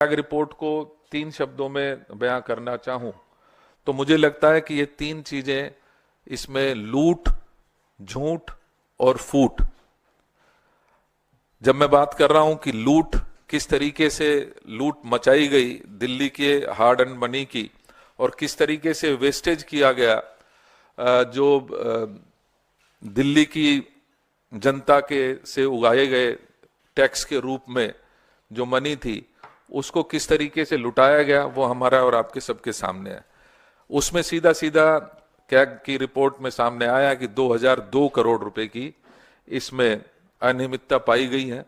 CAG report को 3 शब्दों में बयां करना चाहूं तो मुझे लगता है कि ये 3 चीजें इसमें लूट, झूठ और फूट। जब मैं बात कर रहा हूं कि लूट, किस तरीके से लूट मचाई गई दिल्ली के हार्ड एंड मनी की और किस तरीके से वेस्टेज किया गया, जो दिल्ली की जनता के से उगाए गए टैक्स के रूप में जो मनी थी उसको किस तरीके से लुटाया गया, वो हमारा और आपके सबके सामने है। उसमें सीधा सीधा कैग की रिपोर्ट में सामने आया कि 2002 करोड़ रुपए की इसमें अनियमितता पाई गई है।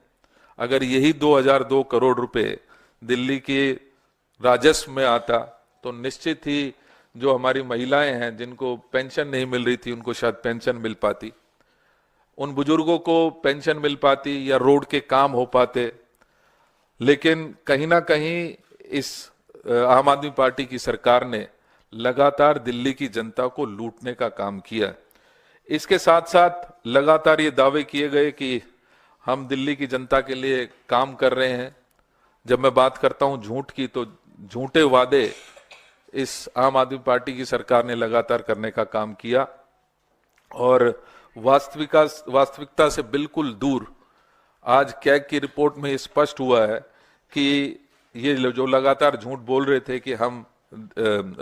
अगर यही 2002 करोड़ रुपए दिल्ली के राजस्व में आता तो निश्चित ही जो हमारी महिलाएं हैं जिनको पेंशन नहीं मिल रही थी उनको शायद पेंशन मिल पाती, उन बुजुर्गों को पेंशन मिल पाती या रोड के काम हो पाते। लेकिन कहीं ना कहीं इस आम आदमी पार्टी की सरकार ने लगातार दिल्ली की जनता को लूटने का काम किया। इसके साथ साथ लगातार ये दावे किए गए कि हम दिल्ली की जनता के लिए काम कर रहे हैं। जब मैं बात करता हूं झूठ की तो झूठे वादे इस आम आदमी पार्टी की सरकार ने लगातार करने का काम किया और वास्तविकता से बिल्कुल दूर। आज कैग की रिपोर्ट में स्पष्ट हुआ है कि ये जो लगातार झूठ बोल रहे थे कि हम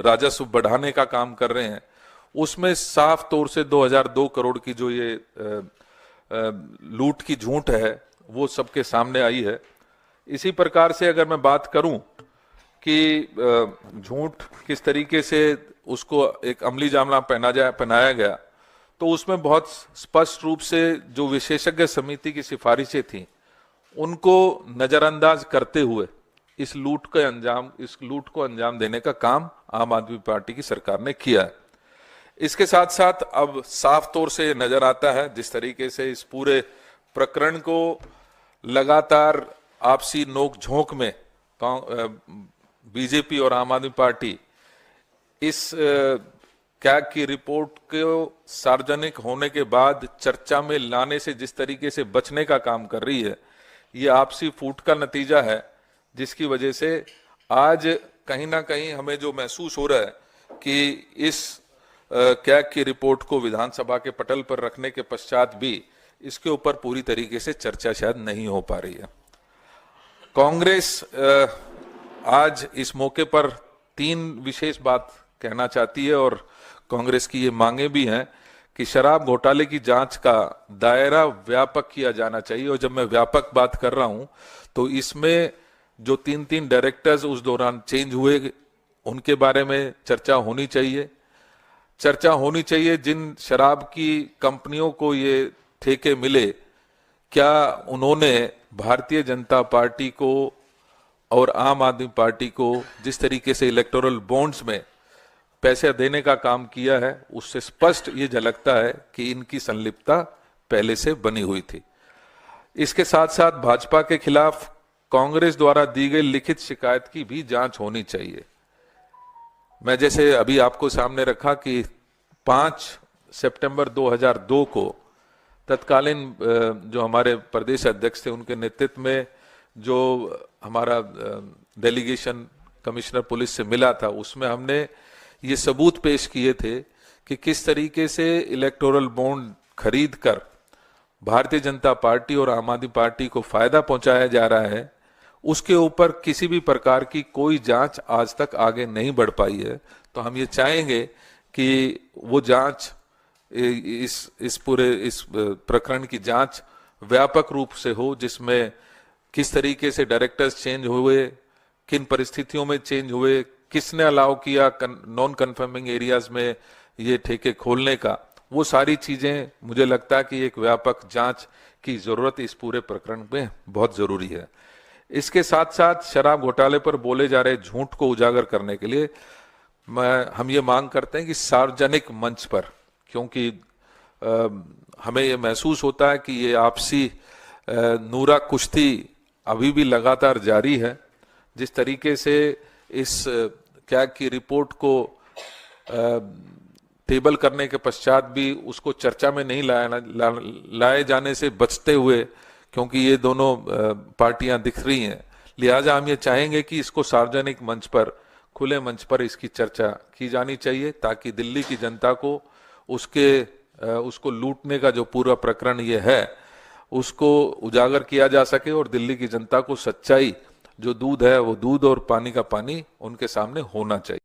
राजस्व बढ़ाने का काम कर रहे हैं, उसमें साफ तौर से 2002 करोड़ की जो ये लूट की झूठ है वो सबके सामने आई है। इसी प्रकार से अगर मैं बात करूं कि झूठ किस तरीके से उसको एक अमली जामा पहनाया गया, तो उसमें बहुत स्पष्ट रूप से जो विशेषज्ञ समिति की सिफारिशें थी उनको नजरअंदाज करते हुए इस लूट को अंजाम देने का काम आम आदमी पार्टी की सरकार ने किया है। इसके साथ साथ अब साफ तौर से नजर आता है जिस तरीके से इस पूरे प्रकरण को लगातार आपसी नोक-झोंक में बीजेपी और आम आदमी पार्टी इस कैग की रिपोर्ट को सार्वजनिक होने के बाद चर्चा में लाने से जिस तरीके से बचने का काम कर रही है, ये आपसी फूट का नतीजा है, जिसकी वजह से आज कहीं ना कहीं हमें जो महसूस हो रहा है कि इस कैग की रिपोर्ट को विधानसभा के पटल पर रखने के पश्चात भी इसके ऊपर पूरी तरीके से चर्चा शायद नहीं हो पा रही है। कांग्रेस आज इस मौके पर 3 विशेष बात कहना चाहती है और कांग्रेस की ये मांगे भी हैं कि शराब घोटाले की जांच का दायरा व्यापक किया जाना चाहिए। और जब मैं व्यापक बात कर रहा हूं तो इसमें जो 3 डायरेक्टर्स उस दौरान चेंज हुए उनके बारे में चर्चा होनी चाहिए। जिन शराब की कंपनियों को ये ठेके मिले, क्या उन्होंने भारतीय जनता पार्टी को और आम आदमी पार्टी को जिस तरीके से इलेक्टोरल बॉन्ड्स में पैसे देने का काम किया है, उससे स्पष्ट ये झलकता है कि इनकी संलिप्तता पहले से बनी हुई थी। इसके साथ साथ भाजपा के खिलाफ कांग्रेस द्वारा दी गई लिखित शिकायत की भी जांच होनी चाहिए। मैं जैसे अभी आपको सामने रखा कि 5 सितंबर 2002 को तत्कालीन जो हमारे प्रदेश अध्यक्ष थे उनके नेतृत्व में जो हमारा डेलीगेशन कमिश्नर पुलिस से मिला था, उसमें हमने ये सबूत पेश किए थे कि किस तरीके से इलेक्टोरल बॉन्ड खरीद कर भारतीय जनता पार्टी और आम आदमी पार्टी को फायदा पहुंचाया जा रहा है। उसके ऊपर किसी भी प्रकार की कोई जांच आज तक आगे नहीं बढ़ पाई है। तो हम ये चाहेंगे कि वो जांच इस प्रकरण की जांच व्यापक रूप से हो, जिसमें किस तरीके से डायरेक्टर्स चेंज हुए, किन परिस्थितियों में चेंज हुए, किसने अलाउ किया नॉन कन्फर्मिंग एरियाज में ये ठेके खोलने का, वो सारी चीजें मुझे लगता है कि एक व्यापक जांच की जरूरत इस पूरे प्रकरण में बहुत जरूरी है। इसके साथ साथ शराब घोटाले पर बोले जा रहे झूठ को उजागर करने के लिए हम ये मांग करते हैं कि सार्वजनिक मंच पर, क्योंकि हमें ये महसूस होता है कि ये आपसी नूरा कुश्ती अभी भी लगातार जारी है। जिस तरीके से इस कैग की रिपोर्ट को टेबल करने के पश्चात भी उसको चर्चा में नहीं लाए जाने से बचते हुए, क्योंकि ये दोनों पार्टियां दिख रही हैं, लिहाजा हम ये चाहेंगे कि इसको सार्वजनिक मंच पर, खुले मंच पर इसकी चर्चा की जानी चाहिए, ताकि दिल्ली की जनता को उसको लूटने का जो पूरा प्रकरण ये है उसको उजागर किया जा सके, और दिल्ली की जनता को सच्चाई, जो दूध है वो दूध और पानी का पानी उनके सामने होना चाहिए।